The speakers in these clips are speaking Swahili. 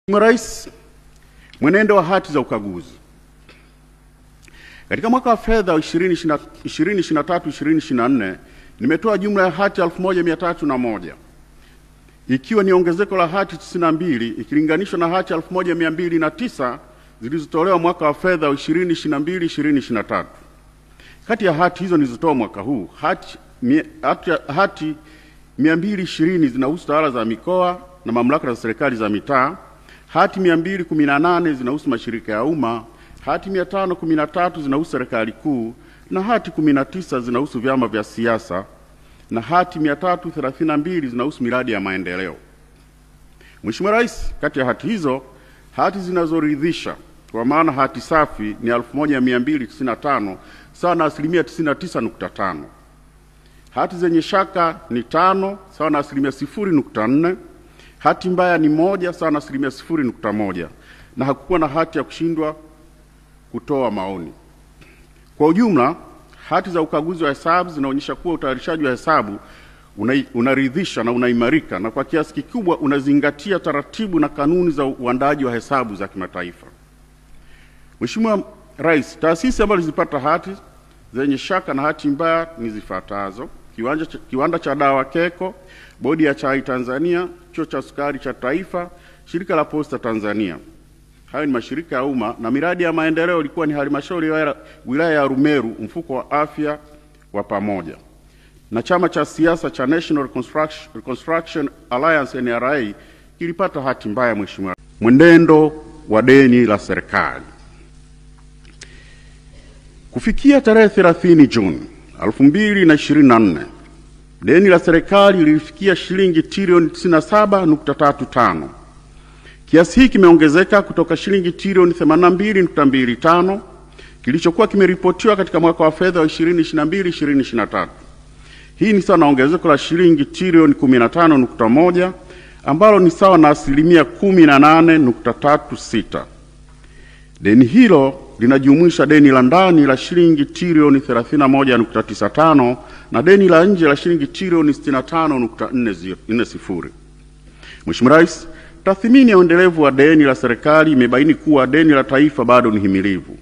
Mheshimiwa Rais, mwenendo wa hati za ukaguzi. Katika mwaka wa fedha 2023/2024 nimetoa jumla ya hati 1301 ikiwa ni ongezeko la hati 92 ikilinganishwa na hati 1209 zilizotolewa mwaka wa fedha 2022/2023. Kati ya hati hizo nilizotoa mwaka huu, hati 220 zinahusu tawala za mikoa na mamlaka za serikali za mitaa, hati 218 zinahusu mashirika ya umma, hati 513 zinahusu serikali kuu, na hati 19 zinahusu vyama vya siasa, na hati 332 zinahusu miradi ya maendeleo. Mheshimiwa Rais, kati ya hati hizo, hati zinazoridhisha kwa maana hati safi ni 1295 sawa na 99.5. Hati zenye shaka ni 5 sawa na 0.4. Hati mbaya ni 1 sawa na 0.1, na hakukuwa na hati ya kushindwa kutoa maoni. Kwa ujumla, hati za ukaguzi wa hesabu zinaonyesha kuwa utayarishaji wa hesabu unaridhisha na unaimarika, na kwa kiasi kikubwa unazingatia taratibu na kanuni za uandaaji wa hesabu za kimataifa. Mheshimiwa Rais, taasisi ambazo zilipata hati zenye shaka na hati mbaya ni zifuatazo: Kiwanda cha Dawa Keko, Bodi ya Chai Tanzania, Chuo cha Sukari cha Taifa, Shirika la Posta Tanzania. Hayo ni mashirika ya umma, na miradi ya maendeleo ilikuwa ni halmashauri ya wilaya ya Rumeru, mfuko wa afya wa pamoja, na chama cha siasa cha National Reconstruction Alliance NRA kilipata hati mbaya. Mheshimiwa, mwenendo wa deni la serikali. Kufikia tarehe 30 Juni 2024, deni la serikali lilifikia shilingi trilioni 97.35. Kiasi hiki kimeongezeka kutoka shilingi trilioni 82.25 kilichokuwa kimeripotiwa katika mwaka wa fedha wa 2022/2023. Hii ni sawa na ongezeko la shilingi trilioni 15.1 ambalo ni sawa na 18.36%. Deni hilo linajumuisha deni la ndani la shilingi trilioni 31.95 na deni la nje la shilingi trilioni 65.40. Mheshimiwa Rais, tathmini ya uendelevu wa deni la serikali imebaini kuwa deni la taifa bado ni himilivu.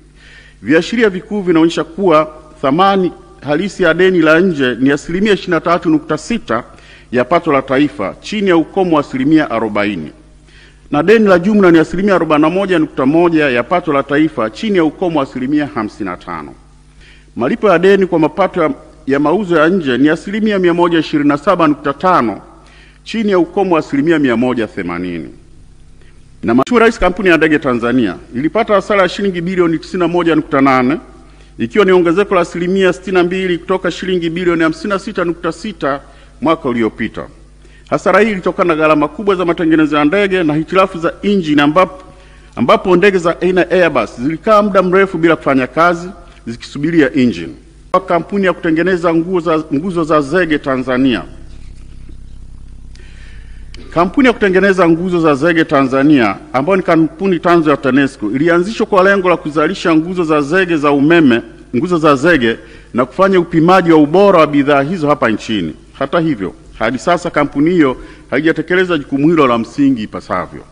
Viashiria vikuu vinaonyesha kuwa thamani halisi ya deni la nje ni 23.6% ya pato la taifa, chini ya ukomo wa 40%. Na deni la jumla ni 41.1% ya pato la taifa, chini ya ukomo wa 55%. Malipo ya deni kwa mapato ya mauzo ya nje ni 127.5%, chini ya ukomo wa 180%. Na Mheshimiwa Rais, kampuni ya ndege Tanzania ilipata hasara ya shilingi bilioni 91.8 ikiwa ni ongezeko la 62% kutoka shilingi bilioni 56.6 mwaka uliopita. Hasara hii ilitokana na gharama kubwa za matengenezo ya ndege na hitilafu za injini, ambapo ndege za aina Airbus zilikaa muda mrefu bila kufanya kazi zikisubiria injini. Kampuni ya kutengeneza nguzo za zege Tanzania. Kampuni ya kutengeneza nguzo za zege Tanzania, ambayo ni kampuni tanzu ya TANESCO, ilianzishwa kwa lengo la kuzalisha nguzo za zege za umeme, nguzo za zege, na kufanya upimaji wa ubora wa bidhaa hizo hapa nchini. Hata hivyo, hadi sasa kampuni hiyo haijatekeleza jukumu hilo la msingi ipasavyo.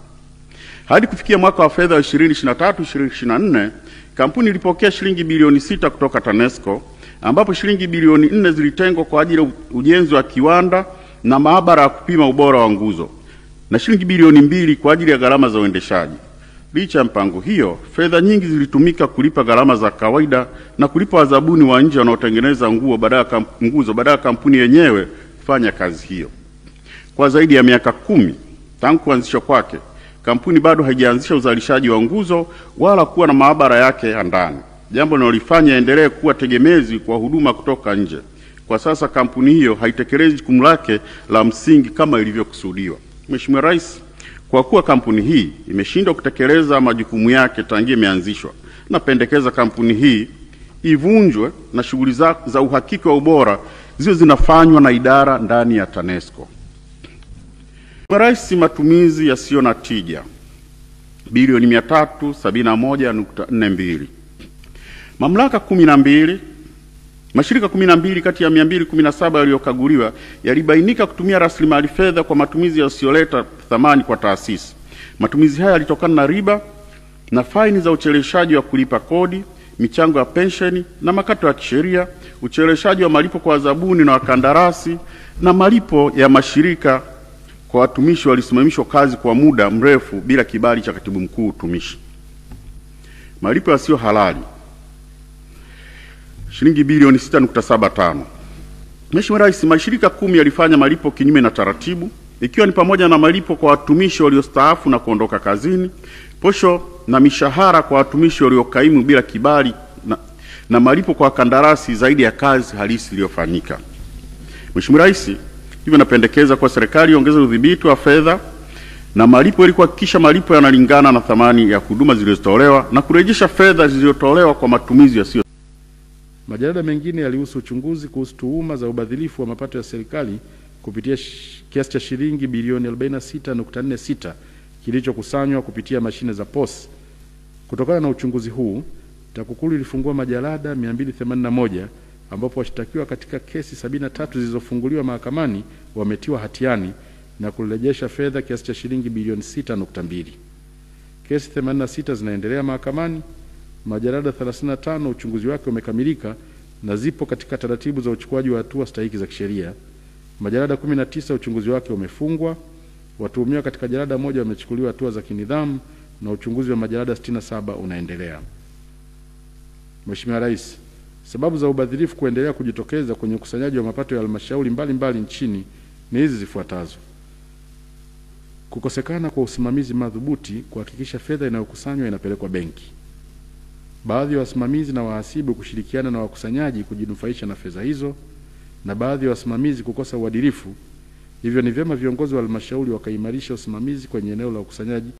Hadi kufikia mwaka wa fedha 2023/2024, kampuni ilipokea shilingi bilioni 6 kutoka TANESCO, ambapo shilingi bilioni 4 zilitengwa kwa ajili ya ujenzi wa kiwanda na maabara ya kupima ubora wa nguzo, na shilingi bilioni 2 kwa ajili ya gharama za uendeshaji. Licha ya mpango hiyo, fedha nyingi zilitumika kulipa gharama za kawaida na kulipa wazabuni wa nje wanaotengeneza nguzo badala ya kampuni yenyewe kufanya kazi hiyo. Kwa zaidi ya miaka 10 tangu kuanzishwa kwake, kampuni bado haijaanzisha uzalishaji wa nguzo wala kuwa na maabara yake ya ndani, jambo linalofanya endelee kuwa tegemezi kwa huduma kutoka nje. Kwa sasa kampuni hiyo haitekelezi jukumu lake la msingi kama ilivyokusudiwa. Mheshimiwa Rais, kwa kuwa kampuni hii imeshindwa kutekeleza majukumu yake tangia imeanzishwa, napendekeza kampuni hii ivunjwe na shughuli za uhakiki wa ubora ziwe zinafanywa na idara ndani ya TANESCO. Mheshimiwa Rais, matumizi yasiyo na tija bilioni 371.42. Mashirika 12 kati ya 217 yaliyokaguliwa yalibainika kutumia rasilimali fedha kwa matumizi yasiyoleta thamani kwa taasisi. Matumizi haya yalitokana na riba na faini za ucheleweshaji wa kulipa kodi, michango ya pensheni na makato ya kisheria, ucheleweshaji wa malipo kwa wazabuni na wakandarasi, na malipo ya mashirika kwa watumishi walisimamishwa kazi kwa muda mrefu bila kibali cha katibu mkuu utumishi. Malipo yasiyo halali shilingi bilioni 6.75. Mheshimiwa Rais, mashirika 10 yalifanya malipo kinyume na taratibu, ikiwa ni pamoja na malipo kwa watumishi waliostaafu na kuondoka kazini, posho na mishahara kwa watumishi waliokaimu bila kibali, na malipo kwa kandarasi zaidi ya kazi halisi iliyofanyika. Mheshimiwa Rais, hivyo napendekeza kwa serikali iongeze udhibiti wa fedha na malipo ili kuhakikisha malipo yanalingana na thamani ya huduma zilizotolewa na kurejesha fedha zilizotolewa kwa matumizi yasiyo. Majalada mengine yalihusu uchunguzi kuhusu tuhuma za ubadhilifu wa mapato ya serikali kupitia kiasi cha shilingi bilioni 46.46 kilichokusanywa kupitia mashine za POS. Kutokana na uchunguzi huu, TAKUKURU ilifungua majalada 281 ambapo washtakiwa katika kesi 73 zilizofunguliwa mahakamani wametiwa hatiani na kurejesha fedha kiasi cha shilingi bilioni 6.2. Kesi 86 zinaendelea mahakamani. Majalada 35 uchunguzi wake umekamilika na zipo katika taratibu za uchukuaji wa hatua stahiki za kisheria. Majalada 19 uchunguzi wake umefungwa. Watuhumiwa katika jalada moja wamechukuliwa hatua za kinidhamu na uchunguzi wa majalada 67 unaendelea. Mheshimiwa Rais, sababu za ubadhirifu kuendelea kujitokeza kwenye ukusanyaji wa mapato ya halmashauri mbalimbali nchini ni hizi zifuatazo: kukosekana kwa usimamizi madhubuti kuhakikisha fedha inayokusanywa inapelekwa benki, baadhi ya wasimamizi na wahasibu kushirikiana na wakusanyaji kujinufaisha na fedha hizo, na baadhi ya wasimamizi kukosa uadilifu. Hivyo ni vyema viongozi wa halmashauri wakaimarisha usimamizi kwenye eneo la ukusanyaji